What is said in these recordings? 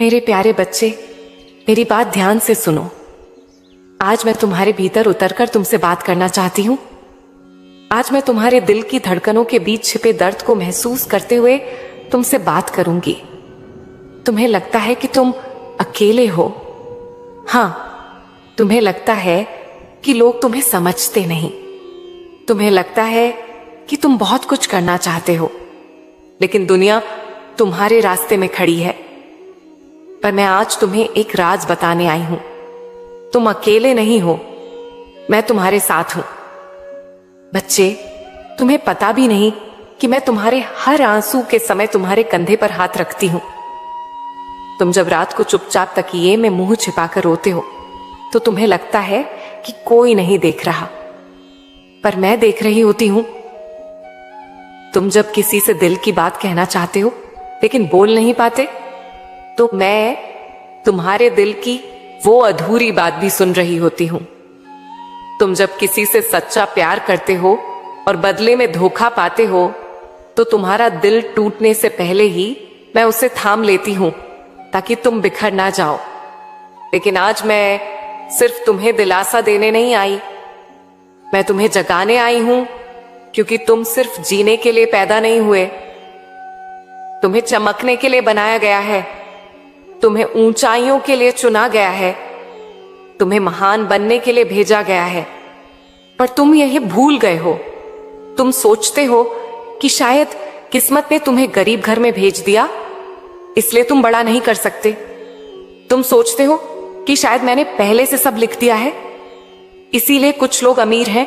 मेरे प्यारे बच्चे, मेरी बात ध्यान से सुनो। आज मैं तुम्हारे भीतर उतरकर तुमसे बात करना चाहती हूँ। आज मैं तुम्हारे दिल की धड़कनों के बीच छिपे दर्द को महसूस करते हुए तुमसे बात करूंगी। तुम्हें लगता है कि तुम अकेले हो। हाँ, तुम्हें लगता है कि लोग तुम्हें समझते नहीं। तुम्हें लगता है कि तुम बहुत कुछ करना चाहते हो, लेकिन दुनिया तुम्हारे रास्ते में खड़ी है। पर मैं आज तुम्हें एक राज बताने आई हूं। तुम अकेले नहीं हो, मैं तुम्हारे साथ हूं। बच्चे, तुम्हें पता भी नहीं कि मैं तुम्हारे हर आंसू के समय तुम्हारे कंधे पर हाथ रखती हूं। तुम जब रात को चुपचाप तकिए में मुंह छिपाकर रोते हो तो तुम्हें लगता है कि कोई नहीं देख रहा, पर मैं देख रही होती हूं। तुम जब किसी से दिल की बात कहना चाहते हो लेकिन बोल नहीं पाते, तो मैं तुम्हारे दिल की वो अधूरी बात भी सुन रही होती हूं। तुम जब किसी से सच्चा प्यार करते हो और बदले में धोखा पाते हो, तो तुम्हारा दिल टूटने से पहले ही मैं उसे थाम लेती हूं ताकि तुम बिखर ना जाओ। लेकिन आज मैं सिर्फ तुम्हें दिलासा देने नहीं आई, मैं तुम्हें जगाने आई हूं, क्योंकि तुम सिर्फ जीने के लिए पैदा नहीं हुए, तुम्हें चमकने के लिए बनाया गया है। तुम्हें ऊंचाइयों के लिए चुना गया है, तुम्हें महान बनने के लिए भेजा गया है। पर तुम यही भूल गए हो। तुम सोचते हो कि शायद किस्मत ने तुम्हें गरीब घर में भेज दिया, इसलिए तुम बड़ा नहीं कर सकते। तुम सोचते हो कि शायद मैंने पहले से सब लिख दिया है, इसीलिए कुछ लोग अमीर हैं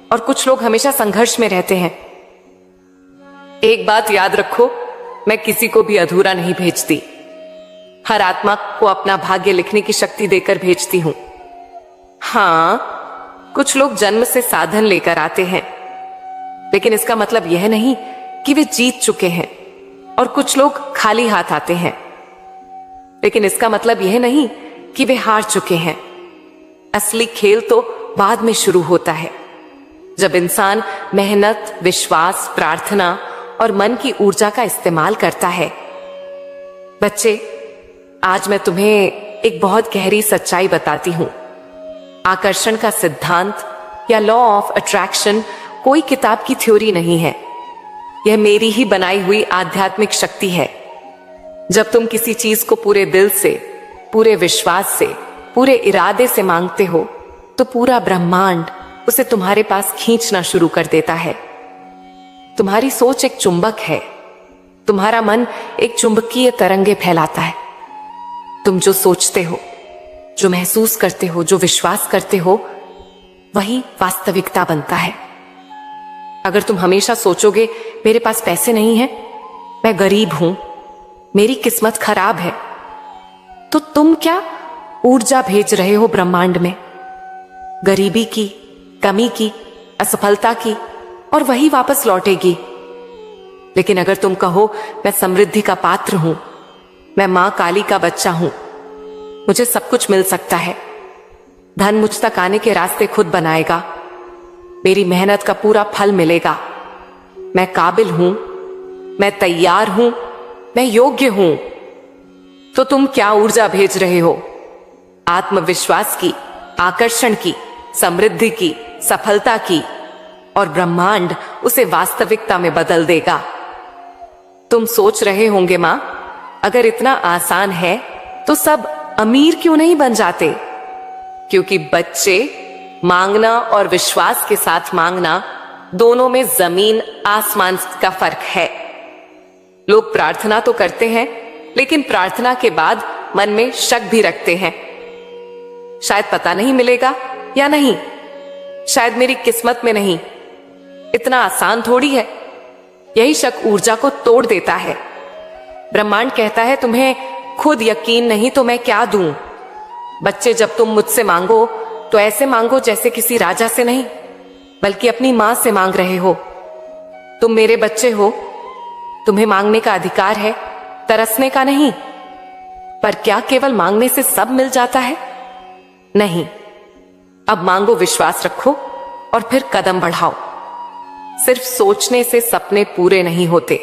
और कुछ लोग हमेशा संघर्ष में रहते हैं। एक बात याद रखो, मैं किसी को भी अधूरा नहीं भेजती। हर आत्मा को अपना भाग्य लिखने की शक्ति देकर भेजती हूं। हाँ, कुछ लोग जन्म से साधन लेकर आते हैं, लेकिन इसका मतलब यह नहीं कि वे जीत चुके हैं। और कुछ लोग खाली हाथ आते हैं, लेकिन इसका मतलब यह नहीं कि वे हार चुके हैं। असली खेल तो बाद में शुरू होता है, जब इंसान मेहनत, विश्वास, प्रार्थना और मन की ऊर्जा का इस्तेमाल करता है। बच्चे, आज मैं तुम्हें एक बहुत गहरी सच्चाई बताती हूं। आकर्षण का सिद्धांत या लॉ ऑफ अट्रैक्शन कोई किताब की थ्योरी नहीं है, यह मेरी ही बनाई हुई आध्यात्मिक शक्ति है। जब तुम किसी चीज को पूरे दिल से, पूरे विश्वास से, पूरे इरादे से मांगते हो, तो पूरा ब्रह्मांड उसे तुम्हारे पास खींचना शुरू कर देता है। तुम्हारी सोच एक चुंबक है, तुम्हारा मन एक चुंबकीय तरंगे फैलाता है। तुम जो सोचते हो, जो महसूस करते हो, जो विश्वास करते हो, वही वास्तविकता बनता है। अगर तुम हमेशा सोचोगे मेरे पास पैसे नहीं हैं, मैं गरीब हूं, मेरी किस्मत खराब है, तो तुम क्या ऊर्जा भेज रहे हो ब्रह्मांड में? गरीबी की, कमी की, असफलता की, और वही वापस लौटेगी। लेकिन अगर तुम कहो मैं समृद्धि का पात्र हूं, मैं मां काली का बच्चा हूं, मुझे सब कुछ मिल सकता है, धन मुझ तक आने के रास्ते खुद बनाएगा, मेरी मेहनत का पूरा फल मिलेगा, मैं काबिल हूं, मैं तैयार हूं, मैं योग्य हूं, तो तुम क्या ऊर्जा भेज रहे हो? आत्मविश्वास की, आकर्षण की, समृद्धि की, सफलता की, और ब्रह्मांड उसे वास्तविकता में बदल देगा। तुम सोच रहे होंगे, मां, अगर इतना आसान है तो सब अमीर क्यों नहीं बन जाते? क्योंकि बच्चे, मांगना और विश्वास के साथ मांगना, दोनों में जमीन आसमान का फर्क है। लोग प्रार्थना तो करते हैं, लेकिन प्रार्थना के बाद मन में शक भी रखते हैं। शायद पता नहीं मिलेगा या नहीं, शायद मेरी किस्मत में नहीं। इतना आसान थोड़ी है। यही शक ऊर्जा को तोड़ देता है। ब्रह्मांड कहता है तुम्हें खुद यकीन नहीं तो मैं क्या दूं? बच्चे, जब तुम मुझसे मांगो तो ऐसे मांगो जैसे किसी राजा से नहीं, बल्कि अपनी मां से मांग रहे हो। तुम मेरे बच्चे हो, तुम्हें मांगने का अधिकार है, तरसने का नहीं। पर क्या केवल मांगने से सब मिल जाता है? नहीं। अब मांगो, विश्वास रखो और फिर कदम बढ़ाओ। सिर्फ सोचने से सपने पूरे नहीं होते।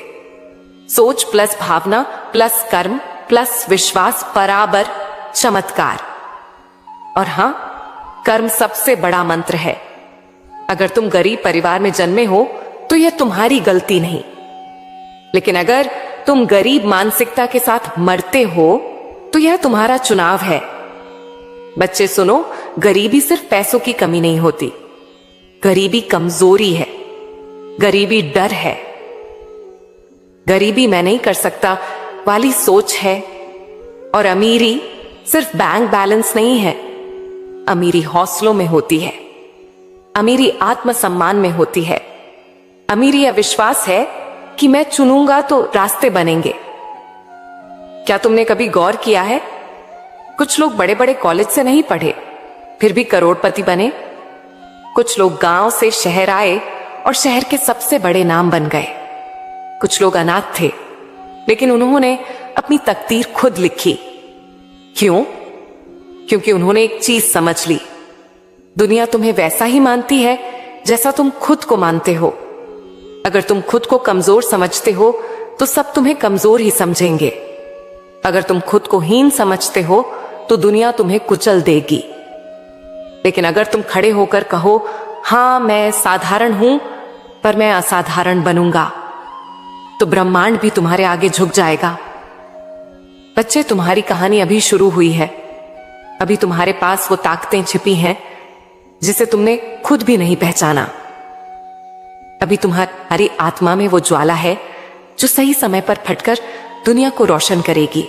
सोच प्लस भावना प्लस कर्म प्लस विश्वास बराबर चमत्कार। और हां, कर्म सबसे बड़ा मंत्र है। अगर तुम गरीब परिवार में जन्मे हो तो यह तुम्हारी गलती नहीं, लेकिन अगर तुम गरीब मानसिकता के साथ मरते हो तो यह तुम्हारा चुनाव है। बच्चे सुनो, गरीबी सिर्फ पैसों की कमी नहीं होती, गरीबी कमजोरी है, गरीबी डर है, गरीबी मैं नहीं कर सकता वाली सोच है। और अमीरी सिर्फ बैंक बैलेंस नहीं है, अमीरी हौसलों में होती है, अमीरी आत्मसम्मान में होती है, अमीरी यह विश्वास है कि मैं चुनूंगा तो रास्ते बनेंगे। क्या तुमने कभी गौर किया है, कुछ लोग बड़े बड़े कॉलेज से नहीं पढ़े फिर भी करोड़पति बने। कुछ लोग गांव से शहर आए और शहर के सबसे बड़े नाम बन गए। कुछ लोग अनाथ थे लेकिन उन्होंने अपनी तकदीर खुद लिखी। क्यों? क्योंकि उन्होंने एक चीज समझ ली, दुनिया तुम्हें वैसा ही मानती है जैसा तुम खुद को मानते हो। अगर तुम खुद को कमजोर समझते हो तो सब तुम्हें कमजोर ही समझेंगे। अगर तुम खुद को हीन समझते हो तो दुनिया तुम्हें कुचल देगी। लेकिन अगर तुम खड़े होकर कहो, हां मैं साधारण हूं पर मैं असाधारण बनूंगा, तो ब्रह्मांड भी तुम्हारे आगे झुक जाएगा। बच्चे, तुम्हारी कहानी अभी शुरू हुई है। अभी तुम्हारे पास वो ताकतें छिपी हैं जिसे तुमने खुद भी नहीं पहचाना। अभी तुम्हारी आत्मा में वो ज्वाला है जो सही समय पर फटकर दुनिया को रोशन करेगी।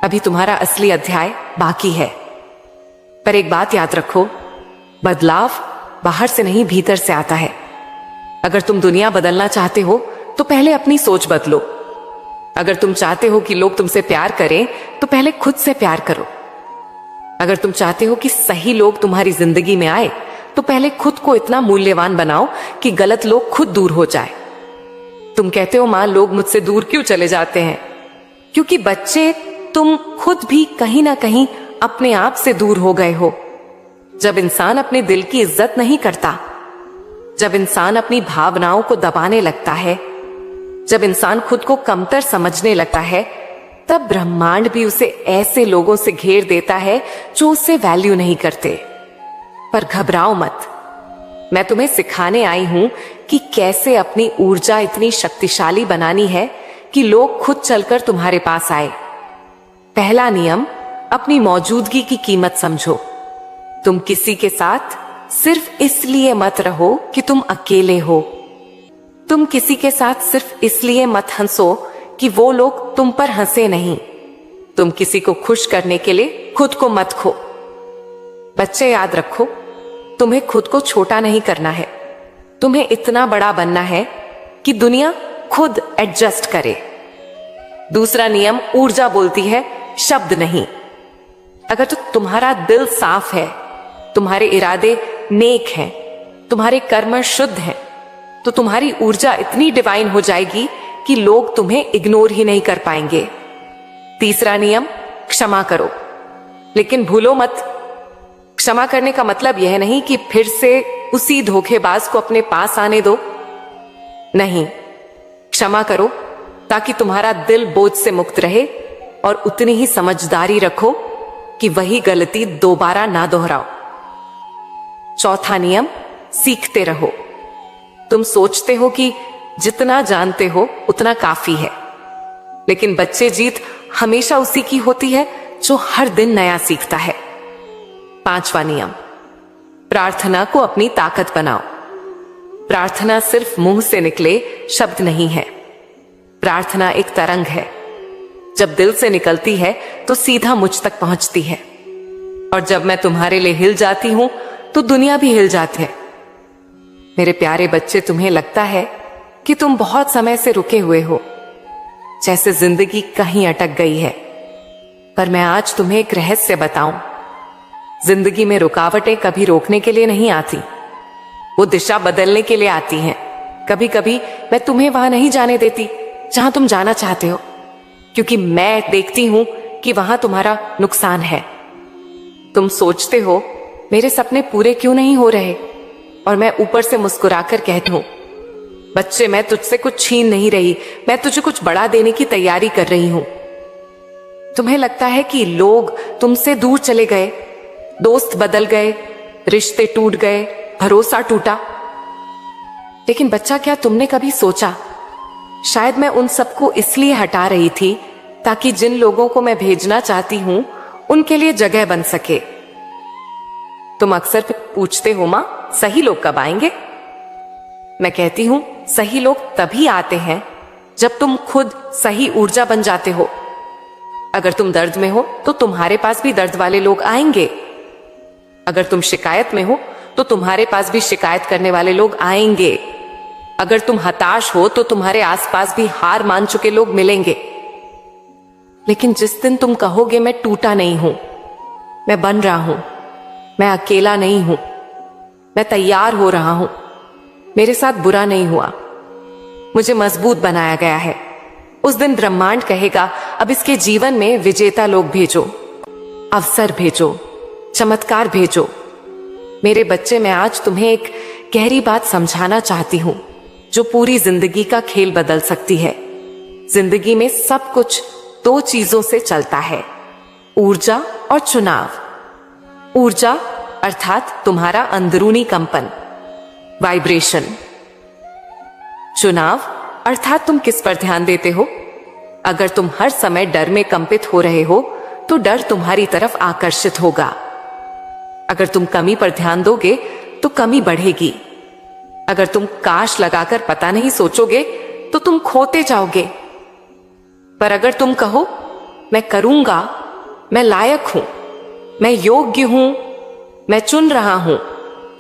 अभी तुम्हारा असली अध्याय बाकी है। पर एक बात याद रखो, बदलाव बाहर से नहीं भीतर से आता है। अगर तुम दुनिया बदलना चाहते हो तो पहले अपनी सोच बदलो। अगर तुम चाहते हो कि लोग तुमसे प्यार करें तो पहले खुद से प्यार करो। अगर तुम चाहते हो कि सही लोग तुम्हारी जिंदगी में आए तो पहले खुद को इतना मूल्यवान बनाओ कि गलत लोग खुद दूर हो जाए। तुम कहते हो, मां लोग मुझसे दूर क्यों चले जाते हैं? क्योंकि बच्चे, तुम खुद भी कहीं ना कहीं अपने आप से दूर हो गए हो। जब इंसान अपने दिल की इज्जत नहीं करता, जब इंसान अपनी भावनाओं को दबाने लगता है, जब इंसान खुद को कमतर समझने लगता है, तब ब्रह्मांड भी उसे ऐसे लोगों से घेर देता है जो उसे वैल्यू नहीं करते। पर घबराओ मत, मैं तुम्हें सिखाने आई हूं कि कैसे अपनी ऊर्जा इतनी शक्तिशाली बनानी है कि लोग खुद चलकर तुम्हारे पास आए। पहला नियम, अपनी मौजूदगी की कीमत समझो। तुम किसी के साथ सिर्फ इसलिए मत रहो कि तुम अकेले हो। तुम किसी के साथ सिर्फ इसलिए मत हंसो कि वो लोग तुम पर हंसे नहीं। तुम किसी को खुश करने के लिए खुद को मत खो। बच्चे, याद रखो, तुम्हें खुद को छोटा नहीं करना है, तुम्हें इतना बड़ा बनना है कि दुनिया खुद एडजस्ट करे। दूसरा नियम, ऊर्जा बोलती है, शब्द नहीं। अगर तो तुम्हारा दिल साफ है, तुम्हारे इरादे नेक हैं, तुम्हारे कर्म शुद्ध हैं, तो तुम्हारी ऊर्जा इतनी डिवाइन हो जाएगी कि लोग तुम्हें इग्नोर ही नहीं कर पाएंगे। तीसरा नियम, क्षमा करो, लेकिन भूलो मत, क्षमा करने का मतलब यह नहीं कि फिर से उसी धोखेबाज को अपने पास आने दो। नहीं, क्षमा करो ताकि तुम्हारा दिल बोझ से मुक्त रहे और उतनी ही समझदारी रखो कि वही गलती दोबारा ना दोहराओ। चौथा नियम, सीखते रहो। तुम सोचते हो कि जितना जानते हो उतना काफी है, लेकिन बच्चे, जीत हमेशा उसी की होती है जो हर दिन नया सीखता है। पांचवा नियम, प्रार्थना को अपनी ताकत बनाओ। प्रार्थना सिर्फ मुंह से निकले शब्द नहीं है, प्रार्थना एक तरंग है। जब दिल से निकलती है तो सीधा मुझ तक पहुंचती है, और जब मैं तुम्हारे लिए हिल जाती हूं तो दुनिया भी हिल जाती है। मेरे प्यारे बच्चे, तुम्हें लगता है कि तुम बहुत समय से रुके हुए हो, जैसे जिंदगी कहीं अटक गई है। पर मैं आज तुम्हें एक रहस्य बताऊं, जिंदगी में रुकावटें कभी रोकने के लिए नहीं आती, वो दिशा बदलने के लिए आती हैं। कभी कभी मैं तुम्हें वहां नहीं जाने देती जहां तुम जाना चाहते हो, क्योंकि मैं देखती हूं कि वहां तुम्हारा नुकसान है। तुम सोचते हो मेरे सपने पूरे क्यों नहीं हो रहे, और मैं ऊपर से मुस्कुराकर कहती हूं, बच्चे, मैं तुझसे कुछ छीन नहीं रही, मैं तुझे कुछ बड़ा देने की तैयारी कर रही हूं। तुम्हें लगता है कि लोग तुमसे दूर चले गए, दोस्त बदल गए, रिश्ते टूट गए, भरोसा टूटा। लेकिन बच्चा, क्या तुमने कभी सोचा, शायद मैं उन सबको इसलिए हटा रही थी ताकि जिन लोगों को मैं भेजना चाहती हूं उनके लिए जगह बन सके। तुम अक्सर पूछते हो, मां सही लोग कब आएंगे? मैं कहती हूं सही लोग तभी आते हैं जब तुम खुद सही ऊर्जा बन जाते हो। अगर तुम दर्द में हो तो तुम्हारे पास भी दर्द वाले लोग आएंगे। अगर तुम शिकायत में हो तो तुम्हारे पास भी शिकायत करने वाले लोग आएंगे। अगर तुम हताश हो तो तुम्हारे आसपास भी हार मान चुके लोग मिलेंगे। लेकिन जिस दिन तुम कहोगे मैं टूटा नहीं हूं, मैं बन रहा हूं, मैं अकेला नहीं हूं, मैं तैयार हो रहा हूं, मेरे साथ बुरा नहीं हुआ, मुझे मजबूत बनाया गया है, उस दिन ब्रह्मांड कहेगा अब इसके जीवन में विजेता लोग भेजो, अवसर भेजो, चमत्कार भेजो। मेरे बच्चे, मैं आज तुम्हें एक गहरी बात समझाना चाहती हूं जो पूरी जिंदगी का खेल बदल सकती है। जिंदगी में सब कुछ दो चीजों से चलता है, ऊर्जा और चुनाव। ऊर्जा अर्थात तुम्हारा अंदरूनी कंपन, वाइब्रेशन। चुनाव अर्थात तुम किस पर ध्यान देते हो। अगर तुम हर समय डर में कंपित हो रहे हो तो डर तुम्हारी तरफ आकर्षित होगा। अगर तुम कमी पर ध्यान दोगे तो कमी बढ़ेगी। अगर तुम काश लगाकर पता नहीं सोचोगे तो तुम खोते जाओगे। पर अगर तुम कहो मैं करूंगा, मैं लायक हूं, मैं योग्य हूं, मैं चुन रहा हूं,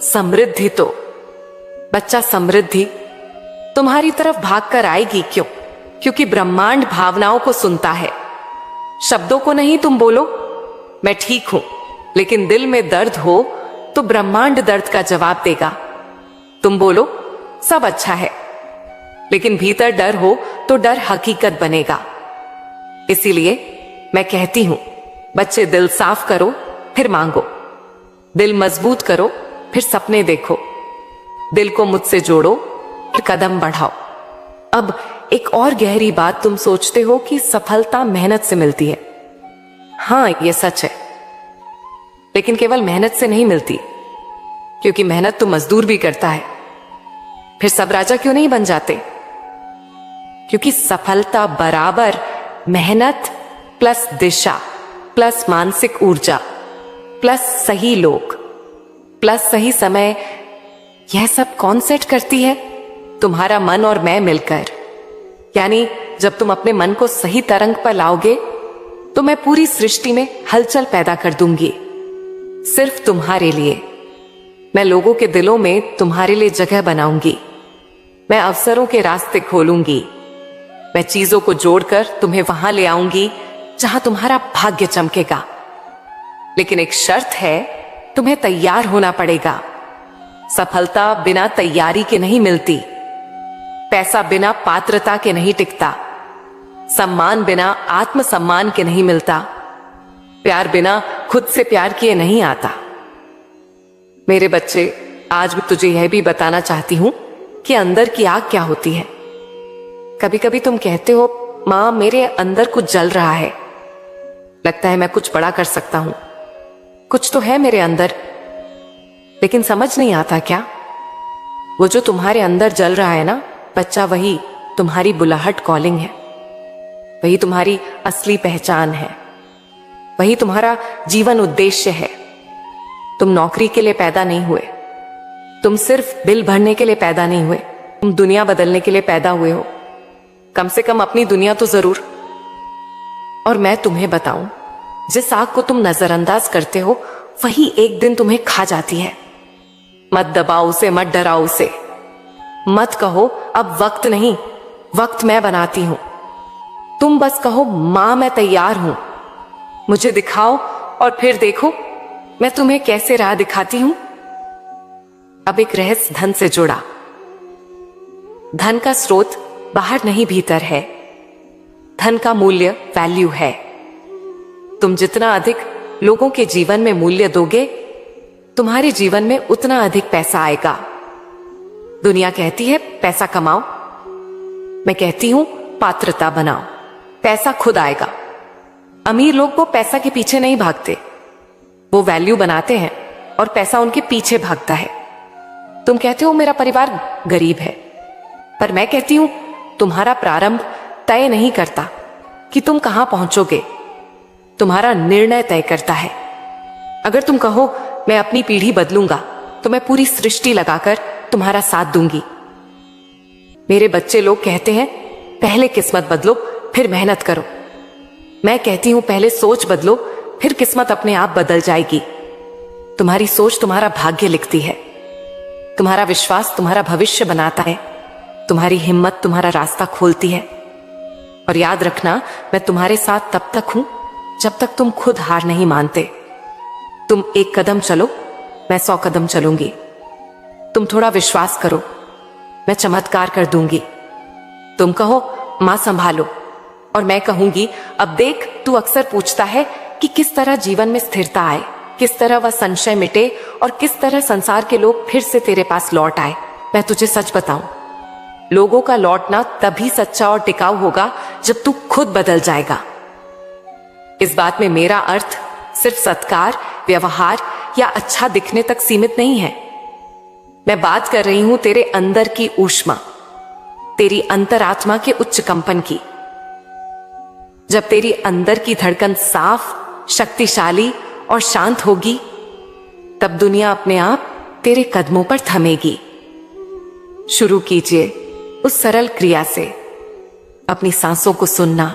समृद्धि तो बच्चा, समृद्धि तुम्हारी तरफ भागकर आएगी। क्यों? क्योंकि ब्रह्मांड भावनाओं को सुनता है, शब्दों को नहीं। तुम बोलो मैं ठीक हूं, लेकिन दिल में दर्द हो तो ब्रह्मांड दर्द का जवाब देगा। तुम बोलो सब अच्छा है, लेकिन भीतर डर हो तो डर हकीकत बनेगा। इसीलिए मैं कहती हूं बच्चे, दिल साफ करो फिर मांगो, दिल मजबूत करो फिर सपने देखो, दिल को मुझसे जोड़ो फिर कदम बढ़ाओ। अब एक और गहरी बात, तुम सोचते हो कि सफलता मेहनत से मिलती है। हां, यह सच है, लेकिन केवल मेहनत से नहीं मिलती, क्योंकि मेहनत तो मजदूर भी करता है। फिर सब राजा क्यों नहीं बन जाते? क्योंकि सफलता बराबर मेहनत प्लस दिशा प्लस मानसिक ऊर्जा प्लस सही लोग प्लस सही समय, यह सब कौन सेट करती है? तुम्हारा मन और मैं मिलकर। यानी जब तुम अपने मन को सही तरंग पर लाओगे तो मैं पूरी सृष्टि में हलचल पैदा कर दूंगी, सिर्फ तुम्हारे लिए। मैं लोगों के दिलों में तुम्हारे लिए जगह बनाऊंगी, मैं अवसरों के रास्ते खोलूंगी, मैं चीजों को जोड़कर तुम्हें वहां ले आऊंगी जहां तुम्हारा भाग्य चमकेगा। लेकिन एक शर्त है, तुम्हें तैयार होना पड़ेगा। सफलता बिना तैयारी के नहीं मिलती, पैसा बिना पात्रता के नहीं टिकता, सम्मान बिना आत्मसम्मान के नहीं मिलता, प्यार बिना खुद से प्यार किए नहीं आता। मेरे बच्चे, आज मैं तुझे यह भी बताना चाहती हूं कि अंदर की आग क्या होती है। कभी कभी तुम कहते हो, मां मेरे अंदर कुछ जल रहा है, लगता है मैं कुछ बड़ा कर सकता हूं, कुछ तो है मेरे अंदर, लेकिन समझ नहीं आता क्या? वो जो तुम्हारे अंदर जल रहा है ना बच्चा, वही तुम्हारी बुलाहट कॉलिंग है, वही तुम्हारी असली पहचान है, वही तुम्हारा जीवन उद्देश्य है। तुम नौकरी के लिए पैदा नहीं हुए, तुम सिर्फ बिल भरने के लिए पैदा नहीं हुए, तुम दुनिया बदलने के लिए पैदा हुए हो। कम से कम अपनी दुनिया तो जरूर। और मैं तुम्हें बताऊं, जिस आग को तुम नजरअंदाज करते हो वही एक दिन तुम्हें खा जाती है। मत दबाओ उसे, मत डराओ उसे, मत कहो अब वक्त नहीं, वक्त मैं बनाती हूं। तुम बस कहो मां मैं तैयार हूं, मुझे दिखाओ और फिर देखो मैं तुम्हें कैसे राह दिखाती हूं। अब एक रहस्य धन से जुड़ा। धन का स्रोत बाहर नहीं भीतर है, धन का मूल्य वैल्यू है। तुम जितना अधिक लोगों के जीवन में मूल्य दोगे, तुम्हारे जीवन में उतना अधिक पैसा आएगा। दुनिया कहती है पैसा कमाओ, मैं कहती हूं पात्रता बनाओ, पैसा खुद आएगा। अमीर लोग वो पैसा के पीछे नहीं भागते, वो वैल्यू बनाते हैं और पैसा उनके पीछे भागता है। तुम कहते हो मेरा परिवार गरीब है, पर मैं कहती हूं तुम्हारा प्रारंभ तय नहीं करता कि तुम कहां पहुंचोगे, तुम्हारा निर्णय तय करता है। अगर तुम कहो मैं अपनी पीढ़ी बदलूंगा, तो मैं पूरी सृष्टि लगाकर तुम्हारा साथ दूंगी। मेरे बच्चे लोग कहते हैं पहले किस्मत बदलो फिर मेहनत करो। मैं कहती हूं पहले सोच बदलो फिर किस्मत अपने आप बदल जाएगी। तुम्हारी सोच तुम्हारा भाग्य लिखती है, तुम्हारा विश्वास तुम्हारा भविष्य बनाता है, तुम्हारी हिम्मत तुम्हारा रास्ता खोलती है। और याद रखना, मैं तुम्हारे साथ तब तक हूं जब तक तुम खुद हार नहीं मानते। तुम 1 कदम चलो, मैं 100 कदम चलूंगी। तुम थोड़ा विश्वास करो, मैं चमत्कार कर दूंगी। तुम कहो मां संभालो, और मैं कहूंगी अब देख, तू अक्सर पूछता है कि किस तरह जीवन में स्थिरता आए, किस तरह वह संशय मिटे और किस तरह संसार के लोग फिर से तेरे पास लौट आए। मैं तुझे सच बताऊं, लोगों का लौटना तभी सच्चा और टिकाऊ होगा जब तू खुद बदल जाएगा। इस बात में मेरा अर्थ सिर्फ सत्कार, व्यवहार या अच्छा दिखने तक सीमित नहीं है। मैं बात कर रही हूं तेरे अंदर की ऊष्मा, तेरी अंतरात्मा के उच्च कंपन की। जब तेरी अंदर की धड़कन साफ, शक्तिशाली और शांत होगी, तब दुनिया अपने आप तेरे कदमों पर थमेगी। शुरू कीजिए उस सरल क्रिया से, अपनी सांसों को सुनना।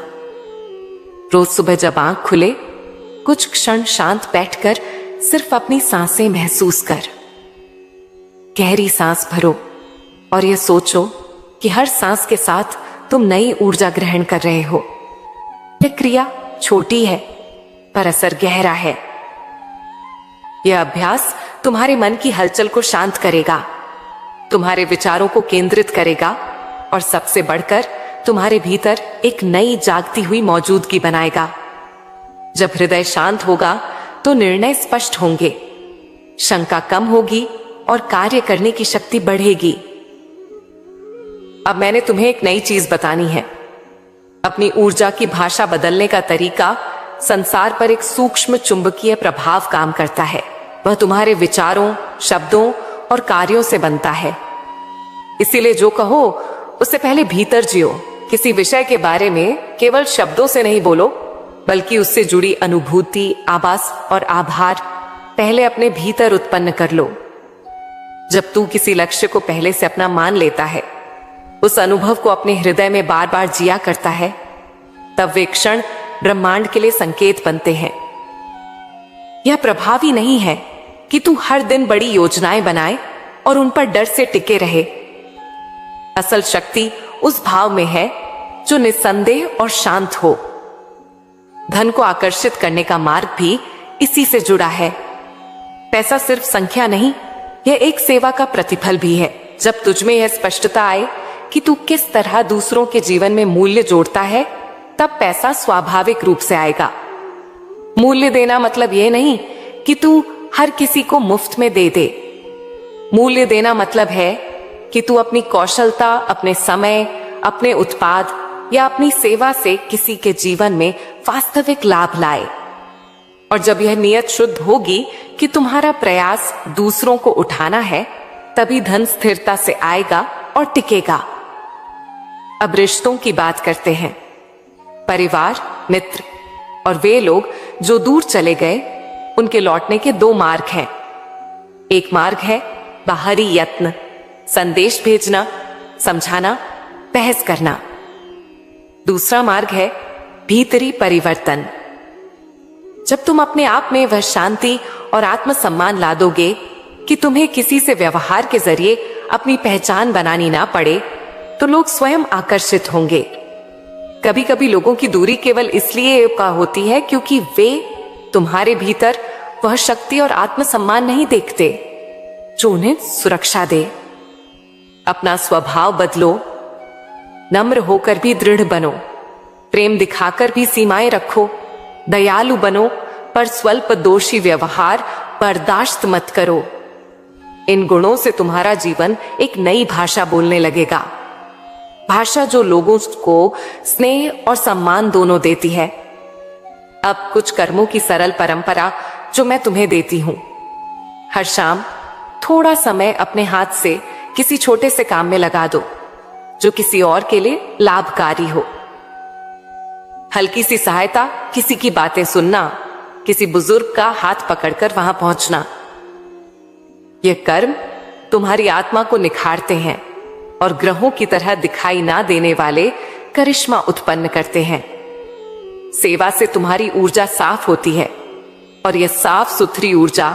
रोज सुबह जब आंख खुले, कुछ क्षण शांत बैठकर सिर्फ अपनी सांसें महसूस कर। गहरी सांस भरो और यह सोचो कि हर सांस के साथ तुम नई ऊर्जा ग्रहण कर रहे हो। यह क्रिया छोटी है पर असर गहरा है। यह अभ्यास तुम्हारे मन की हलचल को शांत करेगा, तुम्हारे विचारों को केंद्रित करेगा और सबसे बढ़कर तुम्हारे भीतर एक नई जागती हुई मौजूदगी बनाएगा। जब हृदय शांत होगा तो निर्णय स्पष्ट होंगे, शंका कम होगी और कार्य करने की शक्ति बढ़ेगी। अब मैंने तुम्हें एक नई चीज बतानी है। अपनी ऊर्जा की भाषा बदलने का तरीका संसार पर एक सूक्ष्म चुंबकीय प्रभाव काम करता है। वह तुम्हारे विचारों, शब्दों और कार्यों से बनता है। इसीलिए जो कहो उससे पहले भीतर जियो। किसी विषय के बारे में केवल शब्दों से नहीं बोलो, बल्कि उससे जुड़ी अनुभूति, आभास और आभार पहले अपने भीतर उत्पन्न कर लो। जब तू किसी लक्ष्य को पहले से अपना मान लेता है, उस अनुभव को अपने हृदय में बार बार जिया करता है, तब वे क्षण ब्रह्मांड के लिए संकेत बनते हैं। यह प्रभावी नहीं है कि तू हर दिन बड़ी योजनाएं बनाए और उन पर डर से टिके रहे। असल शक्ति उस भाव में है जो निस्संदेह और शांत हो। धन को आकर्षित करने का मार्ग भी इसी से जुड़ा है। पैसा सिर्फ संख्या नहीं, यह एक सेवा का प्रतिफल भी है। जब तुझमें यह स्पष्टता आए कि तू किस तरह दूसरों के जीवन में मूल्य जोड़ता है, तब पैसा स्वाभाविक रूप से आएगा। मूल्य देना मतलब यह नहीं कि तू हर किसी को मुफ्त में दे दे। मूल्य देना मतलब है कि तू अपनी कौशलता, अपने समय, अपने उत्पाद या अपनी सेवा से किसी के जीवन में वास्तविक लाभ लाए। और जब यह नियत शुद्ध होगी कि तुम्हारा प्रयास दूसरों को उठाना है, तभी धन स्थिरता से आएगा और टिकेगा। अब रिश्तों की बात करते हैं। परिवार, मित्र और वे लोग जो दूर चले गए, उनके लौटने के 2 मार्ग हैं। एक मार्ग है बाहरी यत्न, संदेश भेजना, समझाना, बहस करना। दूसरा मार्ग है भीतरी परिवर्तन। जब तुम अपने आप में वह शांति और आत्मसम्मान ला दोगे कि तुम्हें किसी से व्यवहार के जरिए अपनी पहचान बनानी ना पड़े, तो लोग स्वयं आकर्षित होंगे। कभी कभी लोगों की दूरी केवल इसलिए का होती है क्योंकि वे तुम्हारे भीतर वह शक्ति और आत्मसम्मान नहीं देखते जो उन्हें सुरक्षा दे। अपना स्वभाव बदलो, नम्र होकर भी दृढ़ बनो, प्रेम दिखाकर भी सीमाएं रखो, दयालु बनो पर स्वल्प दोषी व्यवहार बर्दाश्त मत करो। इन गुणों से तुम्हारा जीवन एक नई भाषा बोलने लगेगा, भाषा जो लोगों को स्नेह और सम्मान दोनों देती है। अब कुछ कर्मों की सरल परंपरा जो मैं तुम्हें देती हूं। हर शाम थोड़ा समय अपने हाथ से किसी छोटे से काम में लगा दो जो किसी और के लिए लाभकारी हो। हल्की सी सहायता, किसी की बातें सुनना, किसी बुजुर्ग का हाथ पकड़कर वहां पहुंचना। यह कर्म तुम्हारी आत्मा को निखारते हैं और ग्रहों की तरह दिखाई ना देने वाले करिश्मा उत्पन्न करते हैं। सेवा से तुम्हारी ऊर्जा साफ होती है और यह साफ सुथरी ऊर्जा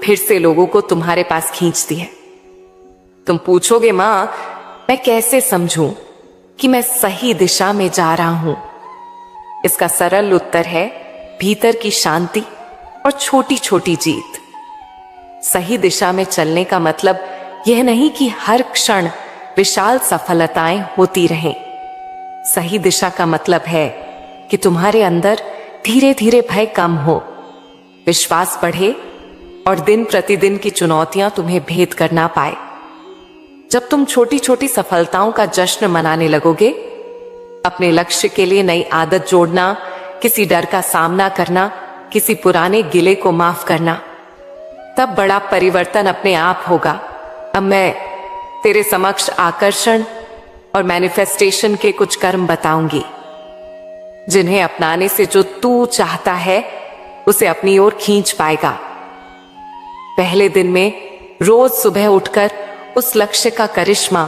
फिर से लोगों को तुम्हारे पास खींचती है। तुम पूछोगे, मां मैं कैसे समझूं कि मैं सही दिशा में जा रहा हूं? इसका सरल उत्तर है भीतर की शांति और छोटी छोटी जीत। सही दिशा में चलने का मतलब यह नहीं कि हर क्षण विशाल सफलताएं होती रहें। सही दिशा का मतलब है कि तुम्हारे अंदर धीरे धीरे भय कम हो, विश्वास बढ़े और दिन प्रतिदिन की चुनौतियां तुम्हें भेद कर ना पाए। जब तुम छोटी छोटी सफलताओं का जश्न मनाने लगोगे, अपने लक्ष्य के लिए नई आदत जोड़ना, किसी डर का सामना करना, किसी पुराने गिले को माफ करना, तब बड़ा परिवर्तन अपने आप होगा। अब मैं तेरे समक्ष आकर्षण और मैनिफेस्टेशन के कुछ कर्म बताऊंगी जिन्हें अपनाने से जो तू चाहता है उसे अपनी ओर खींच पाएगा। पहले दिन में रोज सुबह उठकर उस लक्ष्य का करिश्मा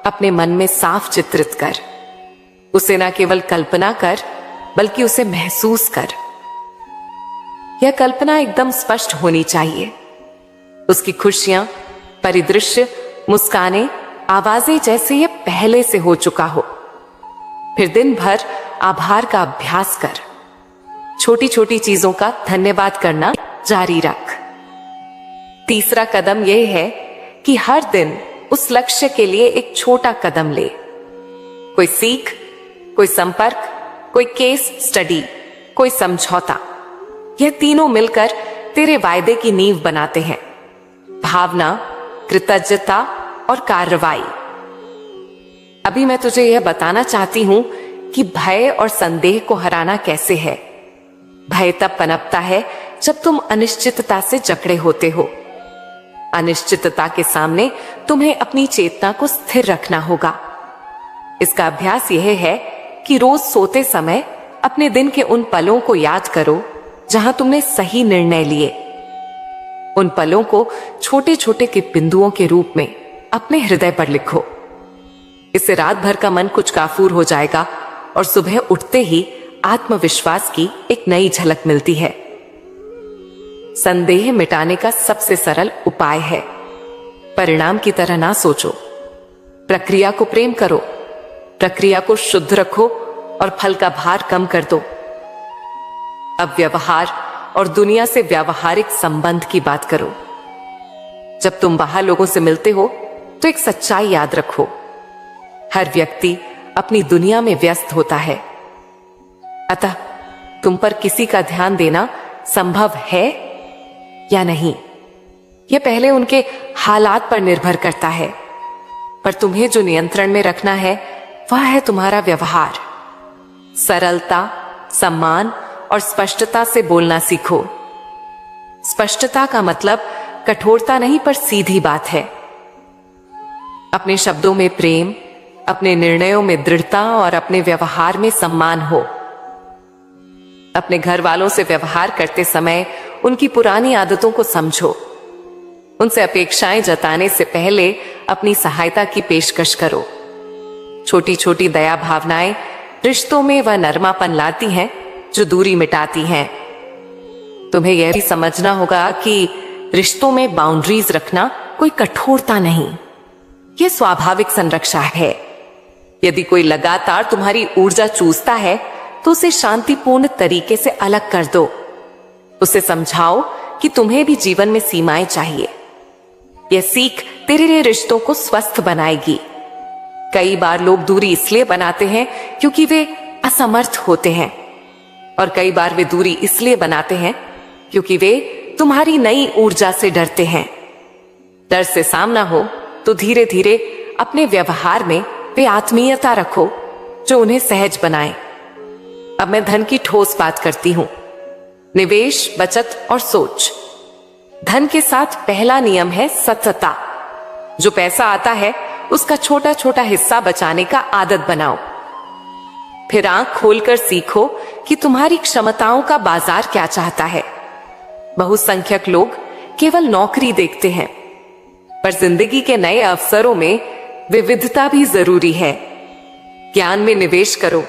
अपने मन में साफ चित्रित कर। उसे न केवल कल्पना कर बल्कि उसे महसूस कर। यह कल्पना एकदम स्पष्ट होनी चाहिए। उसकी खुशियां, परिदृश्य, मुस्कानें, आवाजें जैसे ये पहले से हो चुका हो। फिर दिन भर आभार का अभ्यास कर। छोटी छोटी चीजों का धन्यवाद करना जारी रख। तीसरा कदम यह है कि हर दिन उस लक्ष्य के लिए एक छोटा कदम ले। कोई सीख, कोई संपर्क, कोई केस स्टडी, कोई समझौता। यह तीनों मिलकर तेरे वायदे की नींव बनाते हैं। भावना, कृतज्ञता और कार्रवाई। अभी मैं तुझे यह बताना चाहती हूं कि भय और संदेह को हराना कैसे है। भय तब पनपता है जब तुम अनिश्चितता से जकड़े होते हो। अनिश्चितता के सामने तुम्हें अपनी चेतना को स्थिर रखना होगा। इसका अभ्यास यह है कि रोज सोते समय अपने दिन के उन पलों को याद करो जहां तुमने सही निर्णय लिए। उन पलों को छोटे छोटे के बिंदुओं के रूप में अपने हृदय पर लिखो। इससे रात भर का मन कुछ काफूर हो जाएगा और सुबह उठते ही आत्मविश्वास की एक नई झलक मिलती है। संदेह मिटाने का सबसे सरल उपाय है परिणाम की तरह ना सोचो। प्रक्रिया को प्रेम करो, प्रक्रिया को शुद्ध रखो और फल का भार कम कर दो। अब व्यवहार और दुनिया से व्यावहारिक संबंध की बात करो। जब तुम बाहर लोगों से मिलते हो तो एक सच्चाई याद रखो। हर व्यक्ति अपनी दुनिया में व्यस्त होता है, अतः तुम पर किसी का ध्यान देना संभव है या नहीं, यह पहले उनके हालात पर निर्भर करता है। पर तुम्हें जो नियंत्रण में रखना है वह है तुम्हारा व्यवहार। सरलता, सम्मान और स्पष्टता से बोलना सीखो। स्पष्टता का मतलब कठोरता नहीं पर सीधी बात है। अपने शब्दों में प्रेम, अपने निर्णयों में दृढ़ता और अपने व्यवहार में सम्मान हो। अपने घर वालों से व्यवहार करते समय उनकी पुरानी आदतों को समझो। उनसे अपेक्षाएं जताने से पहले अपनी सहायता की पेशकश करो। छोटी छोटी दया भावनाएं रिश्तों में वह नरमापन लाती हैं जो दूरी मिटाती हैं। तुम्हें यह भी समझना होगा कि रिश्तों में बाउंड्रीज रखना कोई कठोरता नहीं, यह स्वाभाविक संरक्षा है। यदि कोई लगातार तुम्हारी ऊर्जा चूसता है तो उसे शांतिपूर्ण तरीके से अलग कर दो। उसे समझाओ कि तुम्हें भी जीवन में सीमाएं चाहिए। यह सीख तेरे लिए रिश्तों को स्वस्थ बनाएगी। कई बार लोग दूरी इसलिए बनाते हैं क्योंकि वे असमर्थ होते हैं, और कई बार वे दूरी इसलिए बनाते हैं क्योंकि वे तुम्हारी नई ऊर्जा से डरते हैं। डर से सामना हो तो धीरे धीरे अपने व्यवहार में वे आत्मीयता रखो जो उन्हें सहज बनाए। अब मैं धन की ठोस बात करती हूं। निवेश, बचत और सोच। धन के साथ पहला नियम है सतता। जो पैसा आता है उसका छोटा छोटा हिस्सा बचाने का आदत बनाओ। फिर आंख खोलकर सीखो कि तुम्हारी क्षमताओं का बाजार क्या चाहता है। बहुसंख्यक लोग केवल नौकरी देखते हैं, पर जिंदगी के नए अवसरों में विविधता भी जरूरी है। ज्ञान में निवेश करो,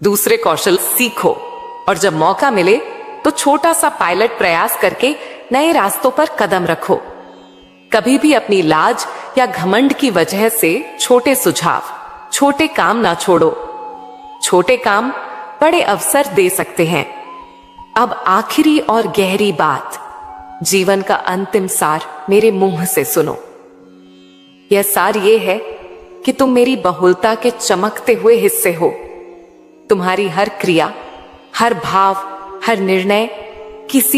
दूसरे कौशल सीखो और जब मौका मिले तो छोटा सा पायलट प्रयास करके नए रास्तों पर कदम रखो। कभी भी अपनी लाज या घमंड की वजह से छोटे सुझाव, छोटे काम ना छोड़ो। छोटे काम बड़े अवसर दे सकते हैं। अब आखिरी और गहरी बात, जीवन का अंतिम सार मेरे मुंह से सुनो। यह सार ये है कि तुम मेरी बहुलता के चमकते हुए हिस्से हो। तुम्हारी हर क्रिया, हर भाव, हर निर्णय किसी